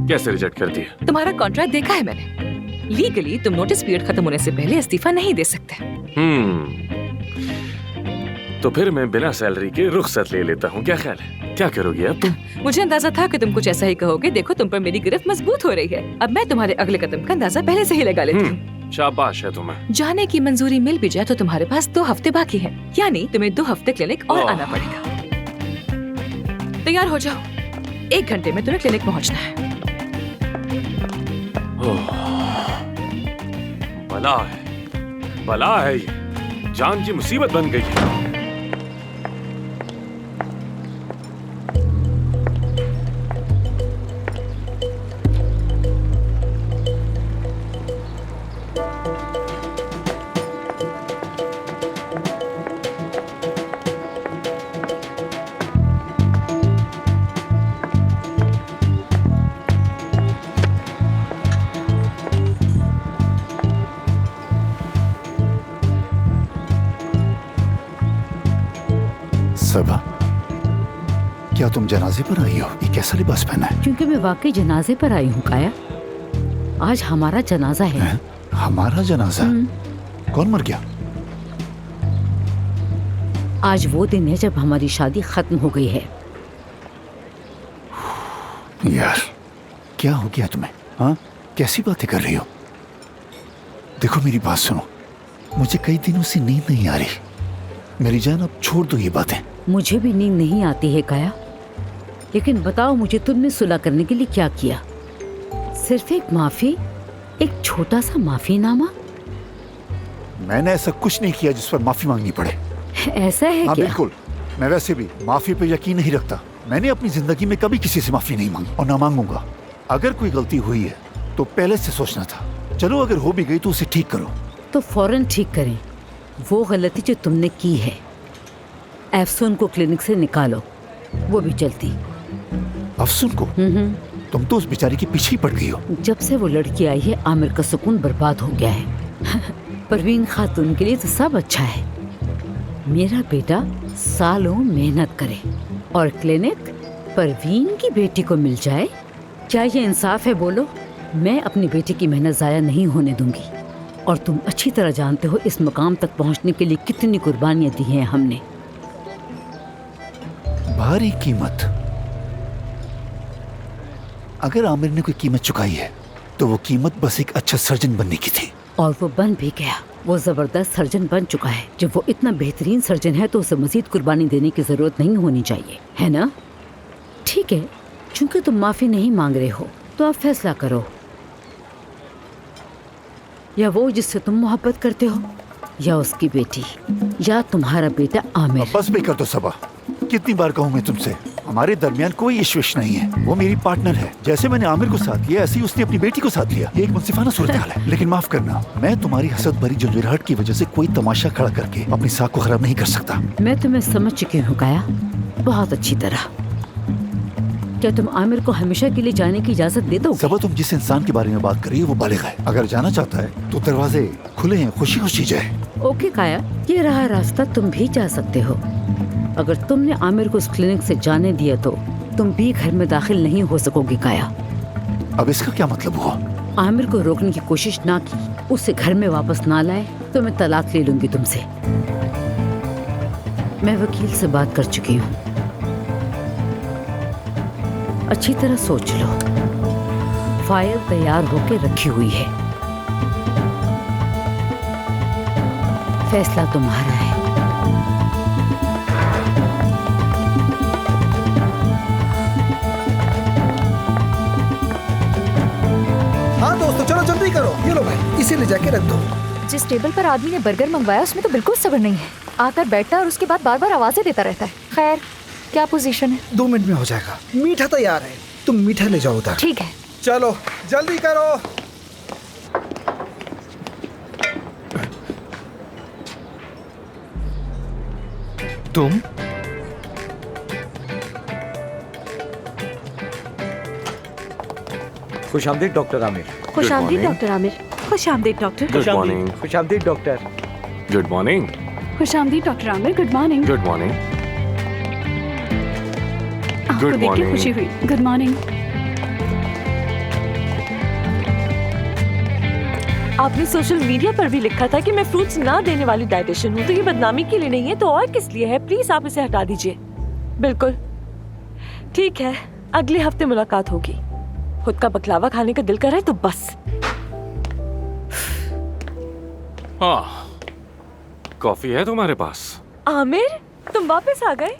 कैसे रिजेक्ट कर दिया? तुम्हारा कॉन्ट्रैक्ट देखा है मैंने। लीगली तुम नोटिस पीरियड खत्म होने से पहले इस्तीफा नहीं दे सकते। तो फिर मैं बिना सैलरी के रुखसत ले लेता हूँ, क्या ख्याल है? क्या करोगी अब तुम? मुझे अंदाजा था कि तुम कुछ ऐसा ही कहोगे। देखो तुम पर मेरी गिरफ्त मजबूत हो रही है। अब मैं तुम्हारे अगले कदम का अंदाजा पहले से ही लगा लेती हूँ। शाबाश है तुम्हें। जाने की मंजूरी मिल भी जाए तो तुम्हारे पास 2 हफ्ते बाकी हैं, यानी तुम्हें 2 हफ्ते क्लिनिक और आना पड़ेगा। तैयार हो जाओ, 1 घंटे में तुम्हें क्लिनिक पहुँचना है। बला है ये, जान की मुसीबत बन गई है। सबा, क्या तुम जनाजे पर आई हो? ये कैसा लिबास पहना है? क्योंकि मैं वाकई जनाजे पर आई हूँ काया। आज हमारा जनाजा है। हमारा जनाजा? कौन मर गया? आज वो दिन है जब हमारी शादी खत्म हो गई है। यार, क्या हो गया तुम्हें? हाँ, कैसी बातें कर रही हो? देखो मेरी बात सुनो, मुझे कई दिनों से नींद नहीं आ रही। मेरी जान, अब छोड़ दो ये बातें। मुझे भी नींद नहीं आती है काया, लेकिन बताओ मुझे तुमने सुलह करने के लिए क्या किया? सिर्फ एक माफी, एक छोटा सा माफीनामा? मैंने ऐसा कुछ नहीं किया जिस पर माफी मांगनी पड़े। ऐसा है हाँ क्या? बिल्कुल, मैं वैसे भी माफी पे यकीन नहीं रखता। मैंने अपनी जिंदगी में कभी किसी से माफी नहीं मांगी और ना मांगूंगा। अगर कोई गलती हुई है तो पहले से सोचना था। चलो अगर हो भी गई तो उसे ठीक करो। तो फौरन ठीक करें वो गलती जो तुमने की है। एफसून को क्लिनिक से निकालो, वो भी जल्दी। अफसून को? तुम तो उस बेचारी के पीछे ही पड़ गई हो। जब से वो लड़की आई है आमिर का सुकून बर्बाद हो गया है। परवीन खातून के लिए तो सब अच्छा है। मेरा बेटा सालों मेहनत करे और क्लिनिक परवीन की बेटी को मिल जाए। क्या ये इंसाफ है बोलो? मैं अपनी बेटी की मेहनत जाया नहीं होने दूंगी। और तुम अच्छी तरह जानते हो इस मकाम तक पहुंचने के लिए कितनी कुर्बानियां दी हैं हमने। भारी कीमत। अगर आमिर ने कोई कीमत चुकाई है तो वो कीमत बस एक अच्छा सर्जन बनने की थी। और वो बन भी गया। वो जबरदस्त सर्जन बन चुका है। जब वो इतना बेहतरीन सर्जन है तो उसे मजीद कुर्बानी देने की जरूरत नहीं होनी चाहिए, है ना? ठीक है, चूंकि तुम माफी नहीं मांग रहे हो तो अब फैसला करो, या वो जिससे तुम मोहब्बत करते हो, या उसकी बेटी, या तुम्हारा बेटा आमिर। बस भी कर दो सबा, कितनी बार कहूँ मैं तुमसे, हमारे दरमियान कोई इश्विश नहीं है। वो मेरी पार्टनर है, जैसे मैंने आमिर को साथ लिया ऐसे ही उसने अपनी बेटी को साथ लिया। ये एक मुनसिफाना सूरत हाल है। लेकिन माफ करना, मैं तुम्हारी हसद भरी जंजीरहट की वजह से कोई तमाशा खड़ा करके अपनी साख को खराब नहीं कर सकता। मैं तुम्हें समझ चुकी हूँ काया, बहुत अच्छी तरह। क्या तुम आमिर को हमेशा के लिए जाने की इजाजत दे दो? सबा, तुम जिस इंसान के बारे में बात कर रही हो वो बालिग है। अगर जाना चाहता है तो दरवाजे खुले हैं, खुशी खुशी जाए। ओके काया, ये रहा रास्ता, तुम भी जा सकते हो। अगर तुमने आमिर को उस क्लिनिक से जाने दिया तो तुम भी घर में दाखिल नहीं हो सकोगी काया। अब इसका क्या मतलब हुआ? आमिर को रोकने की कोशिश ना की, उसे घर में वापस ना लाए तो मैं तलाक ले लूंगी तुमसे। मैं वकील से बात कर चुकी हूँ, अच्छी तरह सोच लो। फाइल तैयार होके रखी हुई है, फैसला तुम्हारा है। हाँ दोस्तों, चलो जल्दी करो। ये लो भाई, इसे ले जाके रख दो। जिस टेबल पर आदमी ने बर्गर मंगवाया उसमें तो बिल्कुल सब्र नहीं है। आकर बैठता है और उसके बाद बार बार आवाजें देता रहता है। खैर, क्या पोजीशन है? 2 मिनट में हो जाएगा। मीठा तैयार है, तुम मीठा ले जाओ उधर। ठीक है। चलो जल्दी करो। तुम खुशामदीद डॉक्टर आमिर। खुशामदीद डॉक्टर आमिर। खुशामदीद डॉक्टर। Good morning. खुशामदीद डॉक्टर। Good morning. खुशामदीद doctor Aamir. Good morning. Good morning. आपको गुड देख के मॉर्निंग। खुशी हुई। गुड मॉर्निंग। आपने सोशल मीडिया पर भी लिखा था कि मैं फ्रूट्स ना देने वाली डाइटिशियन हूँ, तो ये बदनामी के लिए नहीं है तो और किस लिए है? प्लीज आप इसे हटा दीजिए। बिल्कुल ठीक है, अगले हफ्ते मुलाकात होगी। खुद का बकलावा खाने का दिल कर रहा है तो बस। हाँ, कॉफी है तुम्हारे पास? आमिर, तुम वापस आ गए?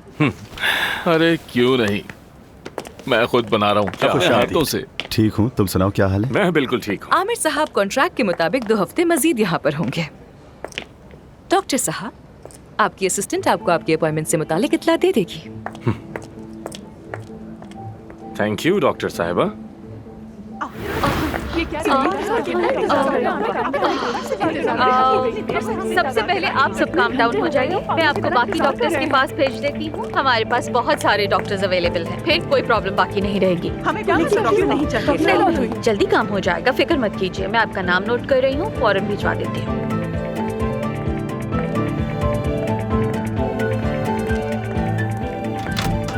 अरे क्यों नहीं, मैं खुद बना रहा हूँ अपने हाथों से। ठीक हूँ, तुम सुनाओ क्या हाल है? मैं बिल्कुल ठीक हूँ। आमिर साहब कॉन्ट्रैक्ट के मुताबिक 2 हफ्ते मजीद यहाँ पर होंगे। डॉक्टर साहब, आपकी असिस्टेंट आपको आपकी अपॉइंटमेंट से मुतालिक इत्तला दे देगी। थैंक यू डॉक्टर साहिबा। सबसे पहले आप सब काम डाउन हो जाइए। मैं आपको बाकी डॉक्टर्स के पास भेज देती हूँ। हमारे पास बहुत सारे डॉक्टर्स अवेलेबल हैं। फिर कोई प्रॉब्लम बाकी नहीं रहेगी। हमें डॉक्टर नहीं चाहिए। नहीं, जल्दी काम हो जाएगा, फिक्र मत कीजिए। मैं आपका नाम नोट कर रही हूँ, फौरन भिजवा देती हूँ।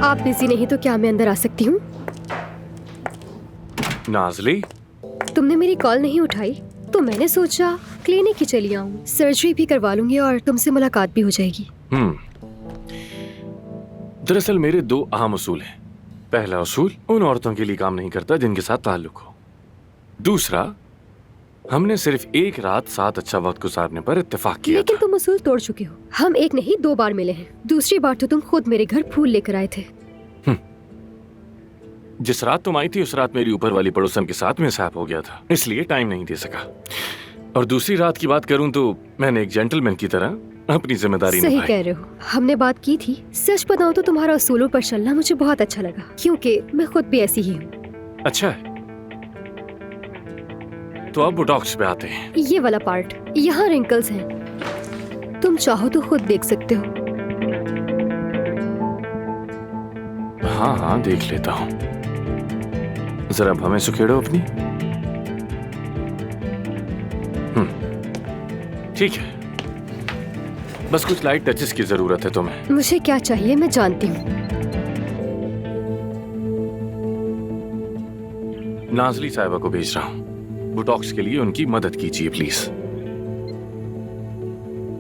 आप बिजी नहीं तो क्या मैं अंदर आ सकती हूँ? नाजली, तुमने मेरी कॉल नहीं उठाई तो मैंने सोचा क्लिनिक ही चली आऊँ। सर्जरी भी करवा लूंगी और तुमसे मुलाकात भी हो जाएगी। दरअसल मेरे 2 अहम उसूल हैं। पहला उसूल उन औरतों के लिए काम नहीं करता जिनके साथ ताल्लुक हो। दूसरा, हमने सिर्फ एक रात साथ अच्छा वक्त गुजारने पर इत्तेफाक किया लेकिन तुम उसूल तोड़ चुके हो। हम एक नहीं 2 बार मिले हैं। दूसरी बार तो तुम खुद मेरे घर फूल लेकर आए थे। जिस रात तुम आई थी उस रात मेरी ऊपर वाली पड़ोसन के साथ मिसहैप हो गया था, इसलिए टाइम नहीं दे सका। और दूसरी रात की बात करूं तो मैंने एक जेंटलमैन की तरह अपनी जिम्मेदारी सही निभाई। कह रहे हो, हमने बात की थी। सच बताऊं तो तुम्हारा उसूलों पर चलना मुझे बहुत अच्छा लगा, क्योंकि मैं खुद भी ऐसी ही हूँ। अच्छा है, तो अब बोटॉक्स पे आते हैं। ये वाला पार्ट, यहाँ रिंकल्स हैं, तुम चाहो तो खुद देख सकते हो। हाँ हाँ, देख लेता हूँ। जरा अब हमें सुखेड़ो अपनी। ठीक है, बस कुछ लाइट टचेस की जरूरत है तुम्हें। मुझे क्या चाहिए मैं जानती हूँ। नाजली साहिबा को भेज रहा हूँ, बोटॉक्स के लिए उनकी मदद कीजिए प्लीज।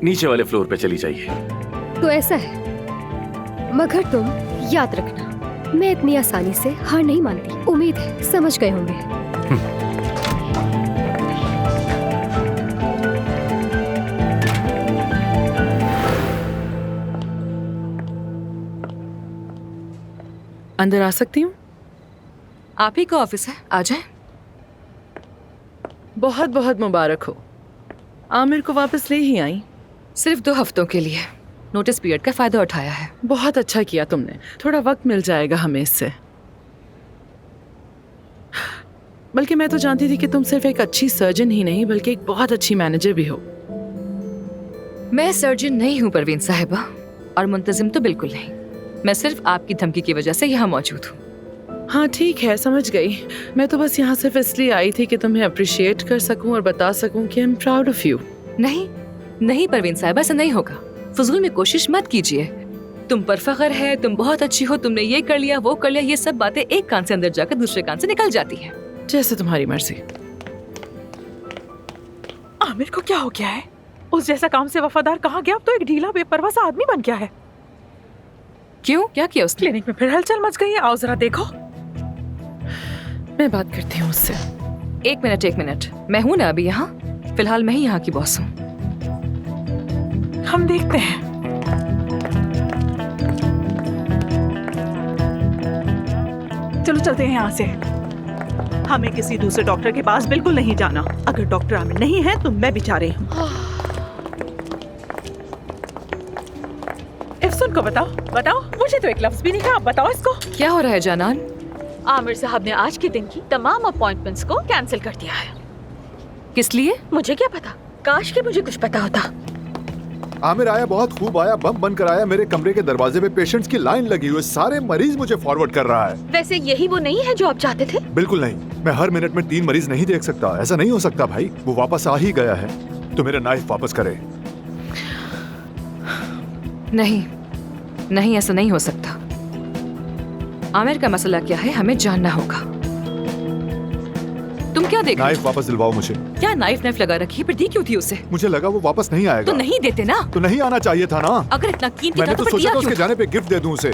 नीचे वाले फ्लोर पे चली जाइए। तो ऐसा है, मगर तुम याद रखना, मैं इतनी आसानी से हार नहीं मानती। उम्मीद है समझ गए होंगे। अंदर आ सकती हूँ? आप ही का ऑफिस है, आ जाए। बहुत बहुत मुबारक हो। आमिर को वापस ले ही आई। सिर्फ 2 हफ्तों के लिए नोटिस पीरियड का फायदा उठाया है। बहुत अच्छा किया तुमने, थोड़ा वक्त मिल जाएगा हमें इससे। बल्कि मैं तो जानती थी कि तुम सिर्फ एक अच्छी सर्जन ही नहीं बल्कि एक बहुत अच्छी मैनेजर भी हो। मैं सर्जन नहीं हूँ परवीन साहिबा, और मुंतजिम तो बिल्कुल नहीं। मैं सिर्फ आपकी धमकी की वजह से यहाँ मौजूद हूँ। हाँ ठीक है, समझ गई। मैं तो बस यहाँ सिर्फ इसलिए आई थी कि तुम्हें अप्रिशिएट कर सकूं और बता सकूं कि I am proud of you. नहीं नहीं परवीन साहिबा, ऐसा नहीं होगा। फजूल में कोशिश मत कीजिए। तुम पर फख्र है, तुम बहुत अच्छी हो, तुमने ये कर लिया वो कर लिया, ये सब बातें एक कान से अंदर जाकर दूसरे कान से निकल जाती हैं। जैसे तुम्हारी मर्जी। आमिर को क्या हो गया है? उस जैसा काम से वफादार कहाँ गया? अब तो एक ढीला बेपरवाह सा आदमी बन गया है। क्यों, क्या किया उसने? क्लिनिक में फिर हलचल मच गई है। आओ जरा देखो। मैं बात करती हूँ उससे। एक मिनट, मैं हूँ ना अभी यहाँ। फिलहाल मैं ही यहाँ की बॉस हूँ। हम देखते हैं। चलो चलते हैं यहाँ से। हमें किसी दूसरे डॉक्टर के पास बिल्कुल नहीं जाना। अगर डॉक्टर आमिर नहीं है तो मैं बेचारे हूँ। इफ्सून को बताओ। मुझे तो एक लफ्ज भी नहीं कहा। आप बताओ इसको। क्या हो रहा है जानान? आमिर साहब ने आज के दिन की तमाम अपॉइंटमेंट्स को कैंसिल कर दिया है। किस लिए? मुझे क्या पता, काश कि मुझे कुछ पता होता। आमिर आया, बहुत खूब आया, बम बनकर आया। मेरे कमरे के दरवाजे पे पेशेंट्स की लाइन लगी हुई, सारे मरीज मुझे फॉरवर्ड कर रहा है। वैसे यही वो नहीं है जो आप चाहते थे? बिल्कुल नहीं। मैं हर मिनट में 3 मरीज नहीं देख सकता। ऐसा नहीं हो सकता भाई। वो वापस आ ही गया है तो मेरा नाइफ वापस करे। नहीं, ऐसा नहीं हो सकता। आमिर का मसला क्या है हमें जानना होगा। तुम क्या देख? नाइफ वापस दिलवाओ मुझे। क्या नाइफ लगा रखी है? फिर दी क्यों थी उसे? मुझे लगा वो वापस नहीं आएगा। तो नहीं देते ना? तो नहीं आना चाहिए था ना। अगर इतना कीमती मैंने था तो फिर सोचा दिया था उसके क्यों? जाने पे गिफ्ट दे दूं उसे,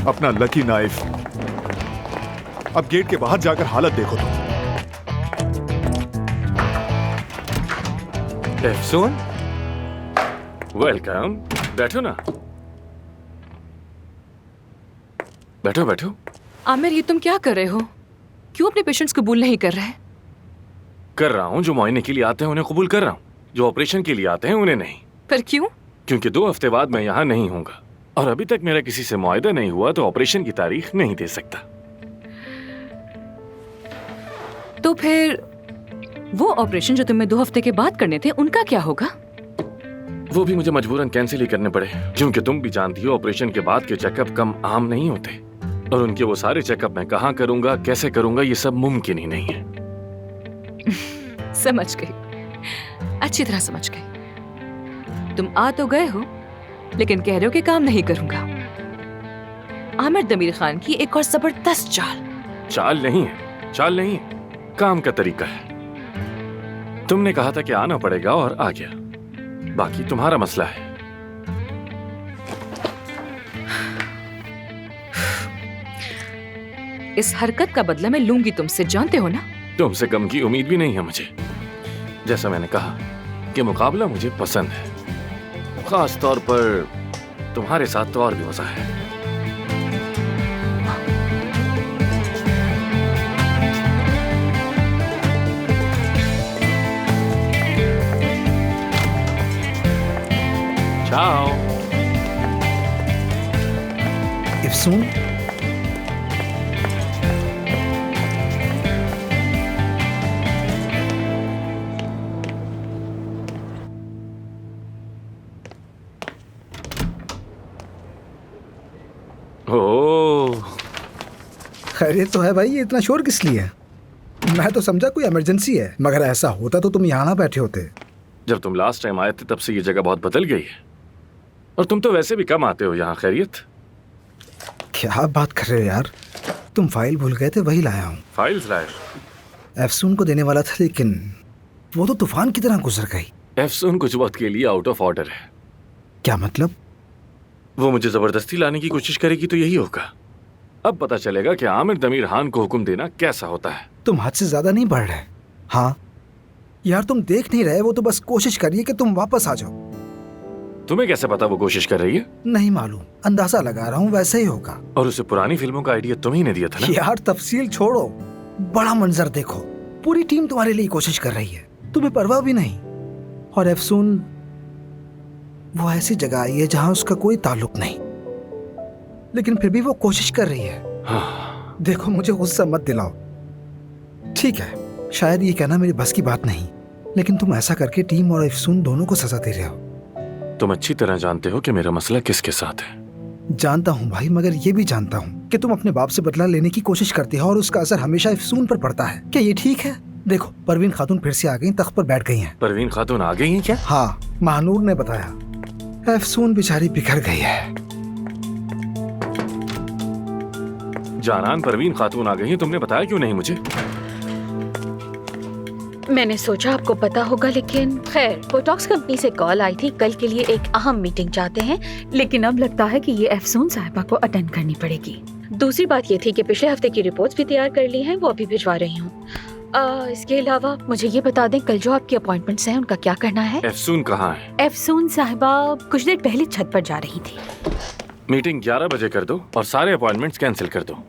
अपना लकी नाइफ। अब गेट के बाहर जाकर हालत देखो तुम। एफसून, वेलकम। बैठो ना, बैठो। आमिर, ये तुम क्या कर रहे हो? क्यों अपने पेशेंट्स कबूल नहीं कर रहे? कर रहा हूँ। जो मुआयने के लिए आते हैं उन्हें कबूल कर रहा हूँ, जो ऑपरेशन के लिए आते हैं उन्हें नहीं। पर क्यों? क्योंकि 2 हफ्ते बाद मैं यहाँ नहीं हूँगा और अभी तक मेरा किसी से मुआयदा नहीं हुआ तो ऑपरेशन की तारीख नहीं दे सकता। तो फिर वो ऑपरेशन जो तुम्हें 2 हफ्ते के बाद करने थे उनका क्या होगा? वो भी मुझे मजबूरन कैंसिल ही करने पड़े, क्योंकि तुम भी जानती हो ऑपरेशन के बाद के चेकअप कम आम नहीं होते, और उनके वो सारे चेकअप मैं कहाँ करूंगा, कैसे करूंगा, ये सब मुमकिन ही नहीं है। समझ गई, अच्छी तरह समझ गई। तुम आ तो गए हो लेकिन कह रहे हो कि काम नहीं करूंगा। आमिर दमीर खान की एक और जबरदस्त चाल नहीं है, काम का तरीका है। तुमने कहा था कि आना पड़ेगा और आ गया, बाकी तुम्हारा मसला है। इस हरकत का बदला मैं लूंगी तुमसे, जानते हो ना? तुमसे कम की उम्मीद भी नहीं है मुझे। जैसा मैंने कहा कि मुकाबला मुझे पसंद है, खास तौर पर तुम्हारे साथ तो और भी मजा है। Ciao. इफ्सून, ओह, खैरियत तो है भाई। ये इतना शोर किस लिए है? मैं तो समझा कोई इमरजेंसी है, मगर ऐसा होता तो तुम यहाँ ना बैठे होते। जब तुम लास्ट टाइम आए थे तब से ये जगह बहुत बदल गई है, और तुम तो वैसे भी कम आते हो यहाँ। खैरियत? क्या बात कर रहे हो यार? तुम फाइल भूल गए थे, वही लाया हूँ। फाइल्स लाए? एफसून को देने वाला था लेकिन वो तो तूफान की तरह गुजर गई। एफसून कुछ वक्त के लिए आउट ऑफ ऑर्डर है। क्या मतलब? वो मुझे जबरदस्ती लाने की कोशिश करेगी तो यही होगा। अब पता चलेगा कि आमिर दमीर खान को हुक्म देना कैसा होता है। तुम हद से ज्यादा नहीं बढ़ रहे। हाँ यार, तुम देख नहीं रहे, वो तो बस कोशिश करिए कि तुम वापस आ जाओ। तुम्हें कैसे पता वो कोशिश कर रही है? नहीं मालूम, अंदाजा लगा रहा हूँ, वैसे ही होगा। और उसे पुरानी फिल्मों का आइडिया तुम ही ने दिया था ना? यार तफसील छोड़ो, बड़ा मंजर देखो। पूरी टीम तुम्हारे लिए कोशिश कर रही है, तुम्हें परवाह भी नहीं। और अफसून वो ऐसी जगह आई है जहां उसका कोई ताल्लुक नहीं, लेकिन फिर भी वो कोशिश कर रही है। हाँ। देखो मुझे गुस्सा मत दिलाओ, ठीक है? शायद ये कहना मेरी बस की बात नहीं, लेकिन तुम ऐसा करके टीम और अफसून दोनों को सजा दे रहे हो। तुम अच्छी तरह जानते हो कि मेरा मसला किसके साथ है। जानता हूँ भाई, मगर ये भी जानता हूँ कि तुम अपने बाप से बदला लेने की कोशिश करते हो और उसका असर हमेशा अफसून पर पड़ता है। क्या ये ठीक है? देखो परवीन खातून फिर से आ गई, तख्त पर बैठ गई हैं। परवीन खातून आ गई हैं क्या? हाँ, महानूर ने बताया। अफसून बेचारी बिखर गई है। जानान परवीन खातून आ गई हैं, तुमने बताया क्यों नहीं मुझे? मैंने सोचा आपको पता होगा, लेकिन खैर बोटॉक्स कंपनी से कॉल आई थी, कल के लिए एक अहम मीटिंग चाहते हैं, लेकिन अब लगता है कि ये अफसून साहिबा को अटेंड करनी पड़ेगी। दूसरी बात ये थी कि पिछले हफ्ते की रिपोर्ट्स भी तैयार कर ली हैं, वो अभी भिजवा रही हूँ। इसके अलावा मुझे ये बता दें, कल जो आपकी अपॉइंटमेंट्स हैं उनका क्या करना है? अफसून कहाँ है? अफसून साहिबा कुछ देर पहले छत पर जा रही थी। मीटिंग 11 बजे कर दो और सारे अपॉइंटमेंट्स कैंसिल कर दो।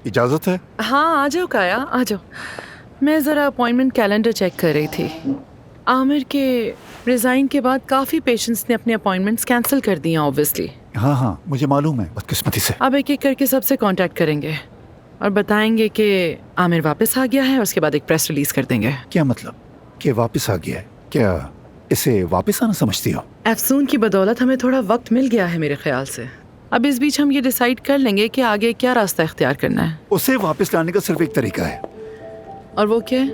इजाजत है? हाँ आ जाओ काया, आ जाओ। मैं ज़रा अपॉइंटमेंट कैलेंडर चेक कर रही थी। आमिर के रिज़ाइन के बाद काफ़ी पेशेंट्स ने अपने अपॉइंटमेंट्स कैंसिल कर दिए ऑब्वियसली। हाँ हाँ मुझे मालूम है, बदकिस्मती से। अब एक एक करके सबसे कांटेक्ट करेंगे और बताएंगे कि आमिर वापस आ गया है, और उसके बाद एक प्रेस रिलीज कर देंगे। क्या मतलब कि वापस आ गया है? क्या इसे वापस आना समझती हो? अफसून की बदौलत हमें थोड़ा वक्त मिल गया है मेरे ख्याल से। अब इस बीच हम ये डिसाइड कर लेंगे कि आगे क्या रास्ता इख्तियार करना है। उसे वापस लाने का सिर्फ एक तरीका है। और वो क्या है?